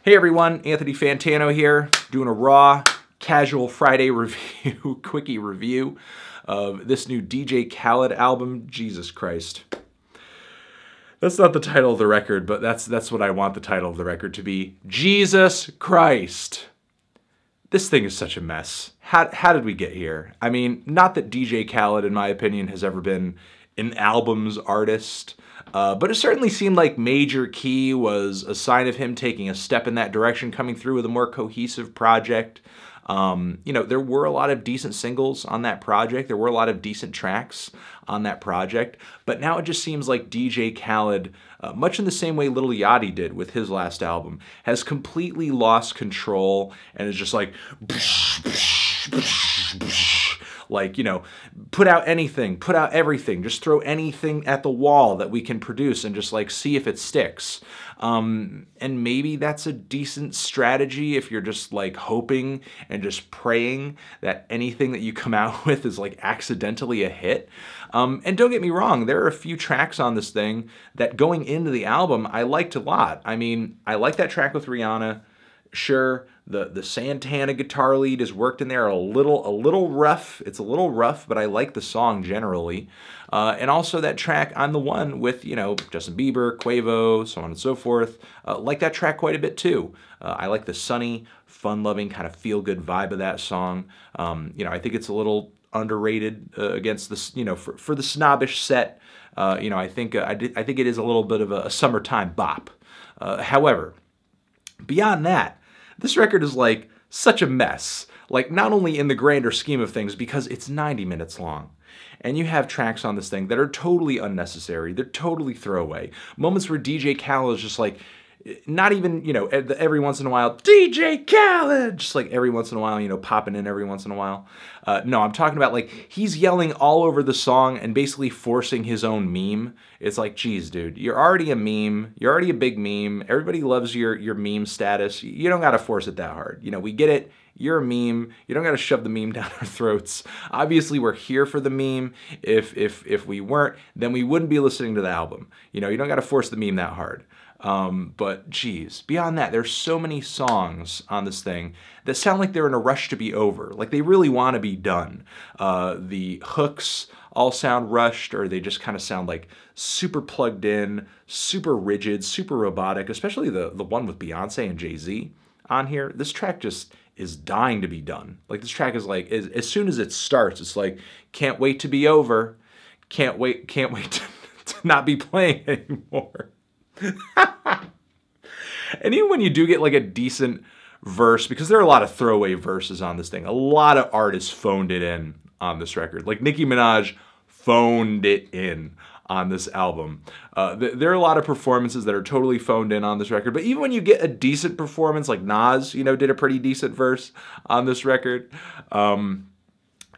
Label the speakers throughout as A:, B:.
A: Hey everyone, Anthony Fantano here, doing a raw, casual Friday review, quickie review of this new DJ Khaled album, Jesus Christ. That's not the title of the record, but that's what I want the title of the record to be. Jesus Christ. This thing is such a mess. How did we get here? I mean, not that DJ Khaled, in my opinion, has ever been an albums artist, but it certainly seemed like Major Key was a sign of him taking a step in that direction, coming through with a more cohesive project. You know, there were a lot of decent singles on that project. There were a lot of decent tracks on that project. But now it just seems like DJ Khaled, much in the same way Lil Yachty did with his last album, has completely lost control and is just like, like, you know, put out anything, put out everything, just throw anything at the wall that we can produce and just like see if it sticks. And maybe that's a decent strategy if you're just like hoping and just praying that anything that you come out with is like accidentally a hit. And don't get me wrong, there are a few tracks on this thing that going into the album I liked a lot. I mean, I like that track with Rihanna. Sure, the Santana guitar lead is worked in there a little rough. It's a little rough, but I like the song generally. And also that track on the one with, you know, Justin Bieber, Quavo, so on and so forth. Like that track quite a bit too. I like the sunny, fun-loving, kind of feel-good vibe of that song. You know, I think it's a little underrated against this, you know, for the snobbish set. You know, I think it is a little bit of a summertime bop. However, beyond that, this record is like such a mess. Like not only in the grander scheme of things because it's 90 minutes long. And you have tracks on this thing that are totally unnecessary. They're totally throwaway. Moments where DJ Khaled is just like, not even, you know, every once in a while, DJ Khaled, just like every once in a while, you know, popping in every once in a while. No, I'm talking about like he's yelling all over the song and basically forcing his own meme. It's like, geez, dude, you're already a meme. You're already a big meme. Everybody loves your meme status. You don't got to force it that hard. You know, we get it. You're a meme. You don't got to shove the meme down our throats. Obviously, we're here for the meme. If we weren't, then we wouldn't be listening to the album. You know, you don't got to force the meme that hard. But geez, beyond that, there's so many songs on this thing that sound like they're in a rush to be over. Like they really want to be done. The hooks all sound rushed, or they just kind of sound like super plugged in, super rigid, super robotic, especially the one with Beyonce and Jay-Z on here. This track just is dying to be done. Like this track is like, as soon as it starts, it's like, can't wait to be over. Can't wait to not be playing anymore. And even when you do get like a decent verse, because there are a lot of throwaway verses on this thing, a lot of artists phoned it in on this record. Like Nicki Minaj phoned it in on this album. There are a lot of performances that are totally phoned in on this record, but even when you get a decent performance, like Nas, you know, did a pretty decent verse on this record.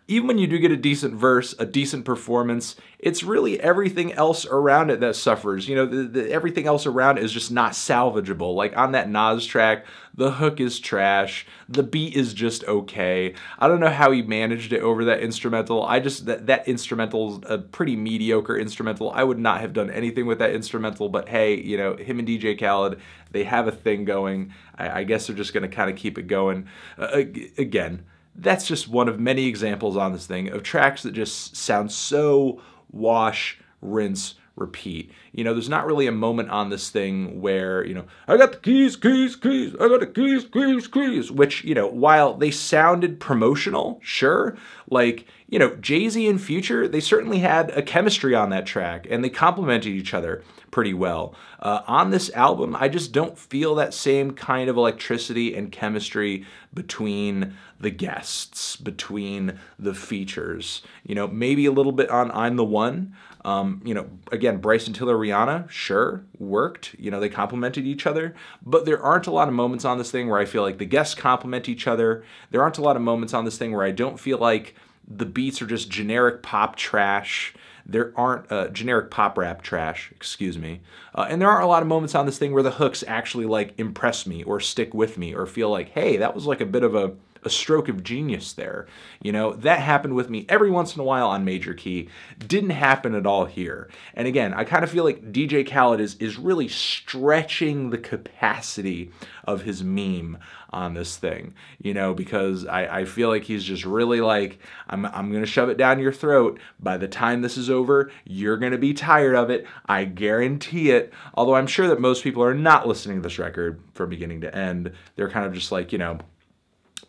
A: Even when you do get a decent verse, a decent performance, it's really everything else around it that suffers. You know, everything else around it is just not salvageable. Like on that Nas track, the hook is trash. The beat is just okay. I don't know how he managed it over that instrumental. That instrumental's a pretty mediocre instrumental. I would not have done anything with that instrumental, but hey, you know, him and DJ Khaled, they have a thing going. I guess they're just going to kind of keep it going. Again, that's just one of many examples on this thing of tracks that just sound so wash, rinse, repeat. You know, there's not really a moment on this thing where, you know, I got the keys, keys, keys, I got the keys, keys, keys, which, you know, while they sounded promotional, sure, like, you know, Jay-Z and Future, they certainly had a chemistry on that track and they complemented each other pretty well. On this album, I just don't feel that same kind of electricity and chemistry between the guests, between the features. You know, maybe a little bit on I'm the One. You know, again, Bryson Tiller, Rihanna, sure, worked. You know, they complemented each other. But there aren't a lot of moments on this thing where I feel like the guests complement each other. There aren't a lot of moments on this thing where I don't feel like the beats are just generic pop trash. There aren't generic pop rap trash, excuse me. And there aren't a lot of moments on this thing where the hooks actually like impress me or stick with me or feel like, hey, that was like a bit of a a stroke of genius there. You know, that happened with me every once in a while on major key. Didn't happen at all here. And again, I kind of feel like DJ Khaled is really stretching the capacity of his meme on this thing, you know, because I feel like he's just really like, I'm going to shove it down your throat. By the time this is over, you're going to be tired of it. I guarantee it. Although I'm sure that most people are not listening to this record from beginning to end. They're kind of just like, you know,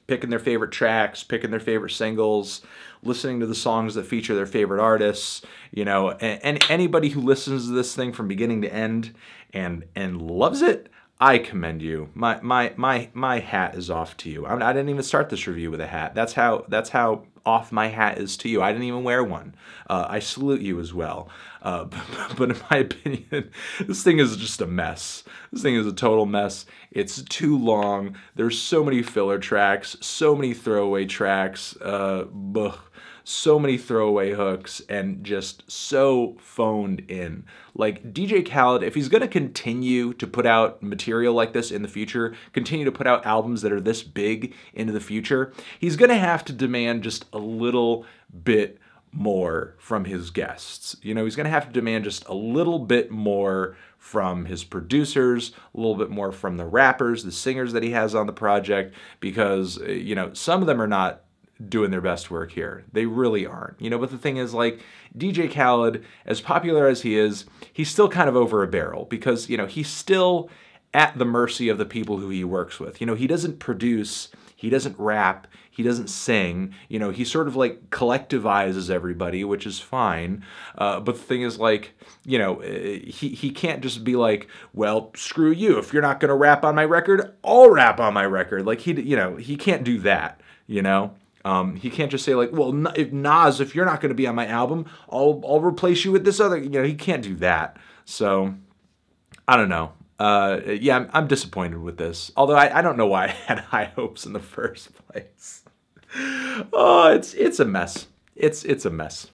A: picking their favorite tracks, picking their favorite singles, listening to the songs that feature their favorite artists, you know, and anybody who listens to this thing from beginning to end and loves it, I commend you. My hat is off to you. I didn't even start this review with a hat. That's how off my hat is to you. I didn't even wear one. I salute you as well. But in my opinion, this thing is just a mess. This thing is a total mess. It's too long. There's so many filler tracks, so many throwaway tracks, so many throwaway hooks, and just so phoned in. Like, DJ Khaled, if he's going to continue to put out material like this in the future, continue to put out albums that are this big into the future, he's going to have to demand just a little bit more from his guests. You know, he's going to have to demand just a little bit more from his producers, a little bit more from the rappers, the singers that he has on the project, because, you know, some of them are not doing their best work here. They really aren't. You know, but the thing is, like, DJ Khaled, as popular as he is, he's still kind of over a barrel because, you know, he's still at the mercy of the people who he works with. You know, he doesn't produce, he doesn't rap, he doesn't sing. You know, he sort of like collectivizes everybody, which is fine. But the thing is, like, you know, he can't just be like, well, screw you. If you're not going to rap on my record, I'll rap on my record. Like, you know, he can't do that, you know? He can't just say like, well, Nas, if you're not going to be on my album, I'll replace you with this other, you know, he can't do that. So, I don't know. Yeah, I'm disappointed with this. Although I don't know why I had high hopes in the first place. Oh, it's a mess. It's a mess.